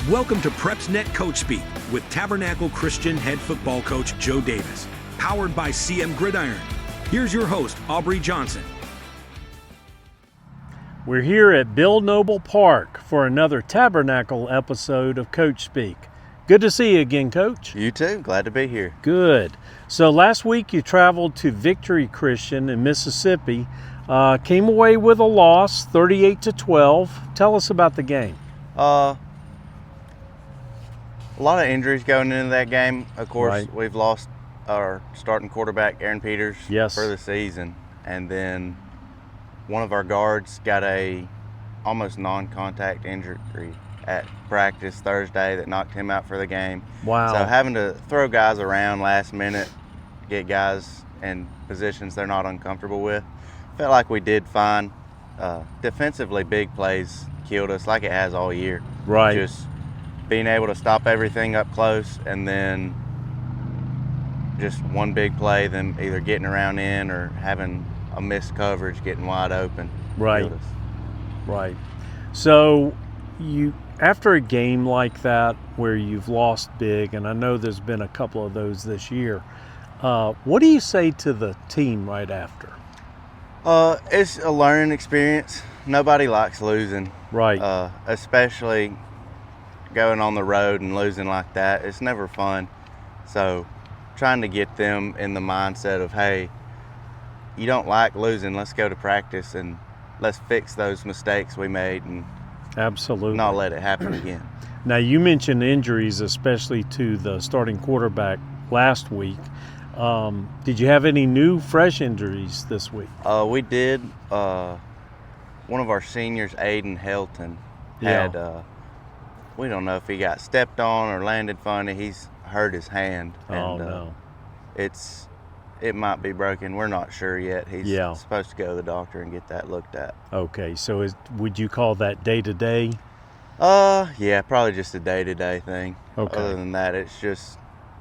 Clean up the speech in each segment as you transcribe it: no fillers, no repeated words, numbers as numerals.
Welcome to PrepsNet Coach Speak with Tabernacle Christian head football coach Joe Davis, powered by CM Gridiron. Here's your host, Aubrey Johnson. We're here at Bill Noble Park for another Tabernacle episode of Coach Speak. Good to see you again, Coach. You too. Glad to be here. Good. So last week you traveled to Victory Christian in Mississippi. Came away with a loss, 38-12. Tell us about the game. A lot of injuries going into that game. Of course, Right. We've lost our starting quarterback, Aaron Peters, Yes. for the season. And then one of our guards got a almost non-contact injury at practice Thursday that knocked him out for the game. Wow. So having to throw guys around last minute, get guys in positions they're not uncomfortable with. Felt like we did fine. Defensively, big plays killed us like it has all year. Right. Just being able to stop everything up close and then just one big play, then either getting around in or having a missed coverage, getting wide open. Right. killed us. Right. So after a game like that where you've lost big, and I know there's been a couple of those this year, what do you say to the team right after? It's a learning experience. Nobody likes losing. Right. Especially going on the road and losing like that. It's never fun. So trying to get them in the mindset of, hey, you don't like losing, let's go to practice and let's fix those mistakes we made and Absolutely. not let it happen again. Now, you mentioned injuries, especially to the starting quarterback last week. Did you have any new, fresh injuries this week? We did. One of our seniors, Aiden Helton, had, we don't know if he got stepped on or landed funny. He's hurt his hand. Oh, And, no. It might be broken. We're not sure yet. He's Yeah. supposed to go to the doctor and get that looked at. Okay, so would you call that day-to-day? Yeah, probably just a day-to-day thing. Okay. Other than that, it's just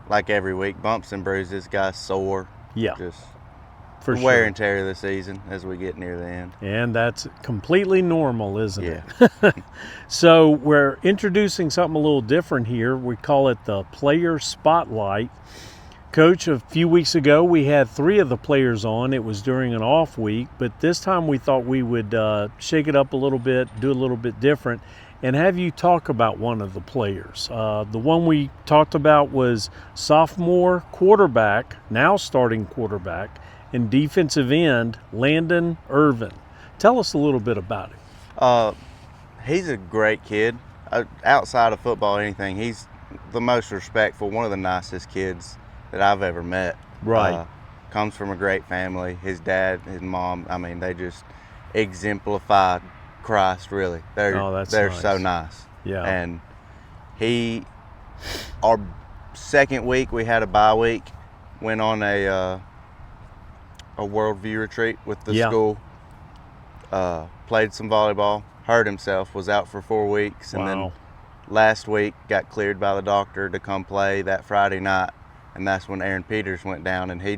like every week, bumps and bruises, guys sore. Yeah, Just for the sure. wear and tear of the season as we get near the end. And that's completely normal, isn't Yeah. it? So we're introducing something a little different here. We call it the Player Spotlight. Coach, a few weeks ago we had 3 of the players on. It was during an off week, but this time we thought we would shake it up a little bit, do a little bit different, and have you talk about one of the players. The one we talked about was sophomore quarterback, now starting quarterback, and defensive end, Landon Irvin. Tell us a little bit about him. He's a great kid. Outside of football, anything, he's the most respectful, one of the nicest kids that I've ever met. Right. Comes from a great family. His dad, his mom, I mean, they just exemplified Christ, really. They're Oh, that's so nice. nice. Yeah. And our second week, we had a bye week, went on a worldview retreat with the Yeah. school, played some volleyball, hurt himself, was out for 4 weeks, and then Wow. last week got cleared by the doctor to come play that Friday night, and that's when Aaron Peters went down, and he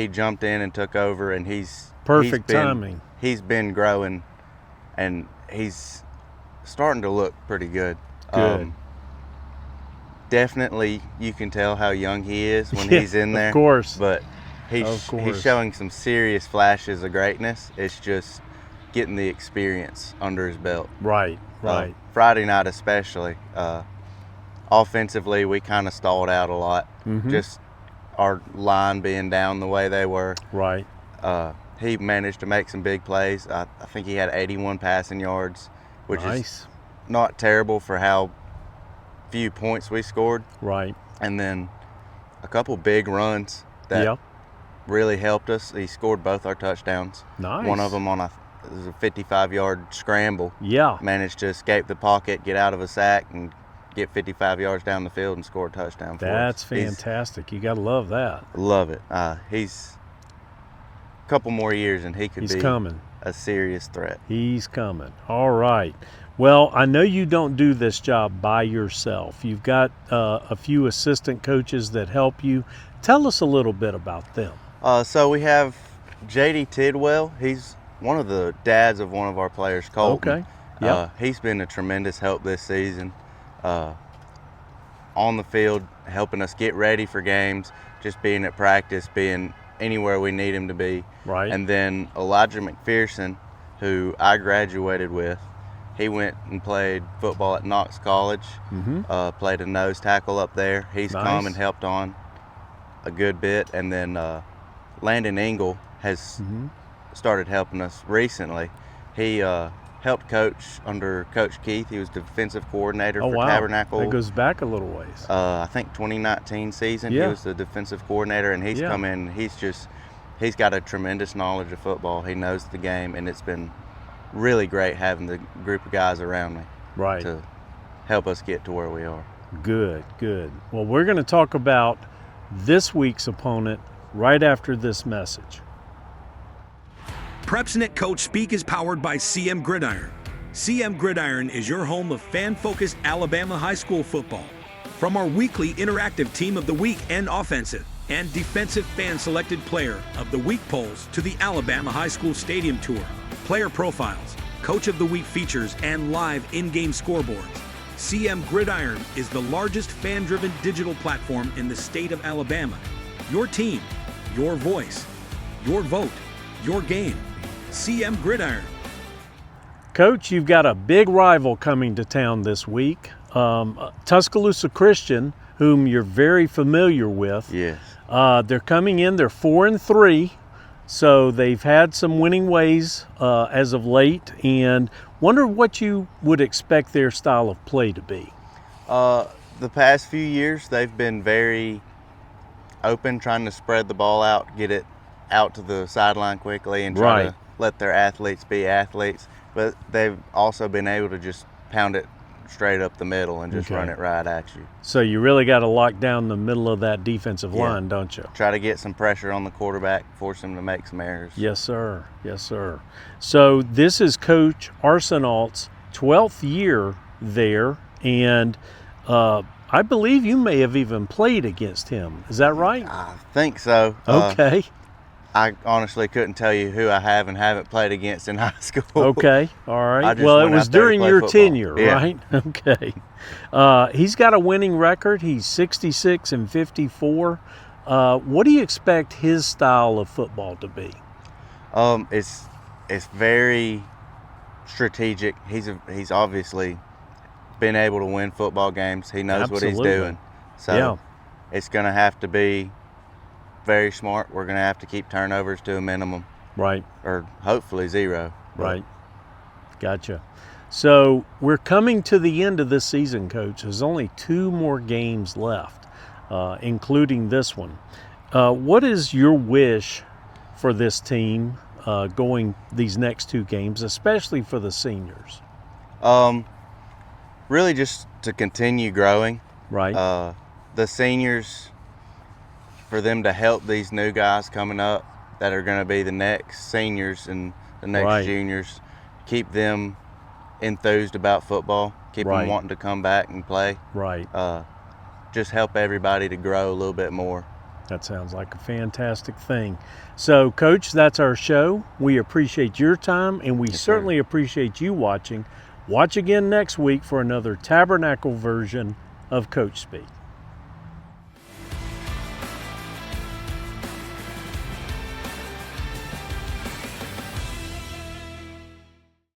jumped in and took over, and Perfect timing. He's been growing, and he's starting to look pretty good. Good. Definitely, you can tell how young he is when Yeah, he's in there. Of course. But Of he's course. showing some serious flashes of greatness. It's just getting the experience under his belt. Right. Right. Friday night especially. Offensively, we kind of stalled out a lot. Mhm. Just our line being down the way they were. Right. He managed to make some big plays. I think he had 81 passing yards, which is Nice. not terrible for how few points we scored. Right. And then a couple big runs that Yeah. really helped us. He scored both our touchdowns. Nice. One of them on it was a 55-yard scramble. Yeah. Managed to escape the pocket, get out of a sack, and get 55 yards down the field and score a touchdown for us. That's fantastic. You got to love that. Love it. He's a couple more years and he could He's be coming. a serious threat. He's coming. All right. Well, I know you don't do this job by yourself. You've got a few assistant coaches that help you. Tell us a little bit about them. So we have J.D. Tidwell. He's one of the dads of one of our players, Colton. Okay. Yep. He's been a tremendous help this season. on the field, helping us get ready for games, just being at practice, being anywhere we need him to be. Right. And then Elijah McPherson, who I graduated with, he went and played football at Knox College, played a nose tackle up there. He's Nice. come and helped on a good bit. And then Landon Engel has started helping us recently. He helped coach under Coach Keith. He was defensive coordinator for wow. Tabernacle. That goes back a little ways. I think 2019 season, Yeah. he was the defensive coordinator, and he's Yeah. come in. He's got a tremendous knowledge of football. He knows the game, and it's been really great having the group of guys around me Right. to help us get to where we are. Good, good. Well, we're going to talk about this week's opponent right after this message. PrepsNet Coach Speak is powered by CM Gridiron. CM Gridiron is your home of fan-focused Alabama high school football. From our weekly interactive Team of the Week and offensive and defensive fan-selected Player of the Week polls to the Alabama High School Stadium Tour, player profiles, Coach of the Week features, and live in-game scoreboards, CM Gridiron is the largest fan-driven digital platform in the state of Alabama. Your team, your voice, your vote, your game. CM Gridiron. Coach, you've got a big rival coming to town this week, Tuscaloosa Christian, whom you're very familiar with. Yes. They're coming in, they're 4-3, so they've had some winning ways as of late, and wonder what you would expect their style of play to be. The past few years, they've been very open, trying to spread the ball out, get it out to the sideline quickly, and try to let their athletes be athletes. But they've also been able to just pound it straight up the middle and just run it right at you. So you really got to lock down the middle of that defensive line, don't you? Try to get some pressure on the quarterback, force him to make some errors. Yes, sir. Yes, sir. So this is Coach Arsenault's 12th year there, and I believe you may have even played against him. Is that right? I think so. Okay. I honestly couldn't tell you who I have and haven't played against in high school. Okay. All right. just Well, it went was out there to during play your football. tenure, Yeah. right? Okay. He's got a winning record. He's 66-54. What do you expect his style of football to be? It's very strategic. He's obviously been able to win football games. He knows what he's doing. So it's going to have to be very smart. We're going to have to keep turnovers to a minimum. Right. Or hopefully zero. Right. Gotcha. So we're coming to the end of this season, Coach. There's only 2 more games left, including this one. What is your wish for this team going these next 2 games, especially for the seniors? Really just to continue growing. Right. The seniors, for them to help these new guys coming up that are going to be the next seniors and the next juniors, keep them enthused about football, keep them wanting to come back and play. Right. Just help everybody to grow a little bit more. That sounds like a fantastic thing. So, Coach, that's our show. We appreciate your time, and we certainly appreciate you watching. Watch again next week for another Tabernacle version of Coach Speak.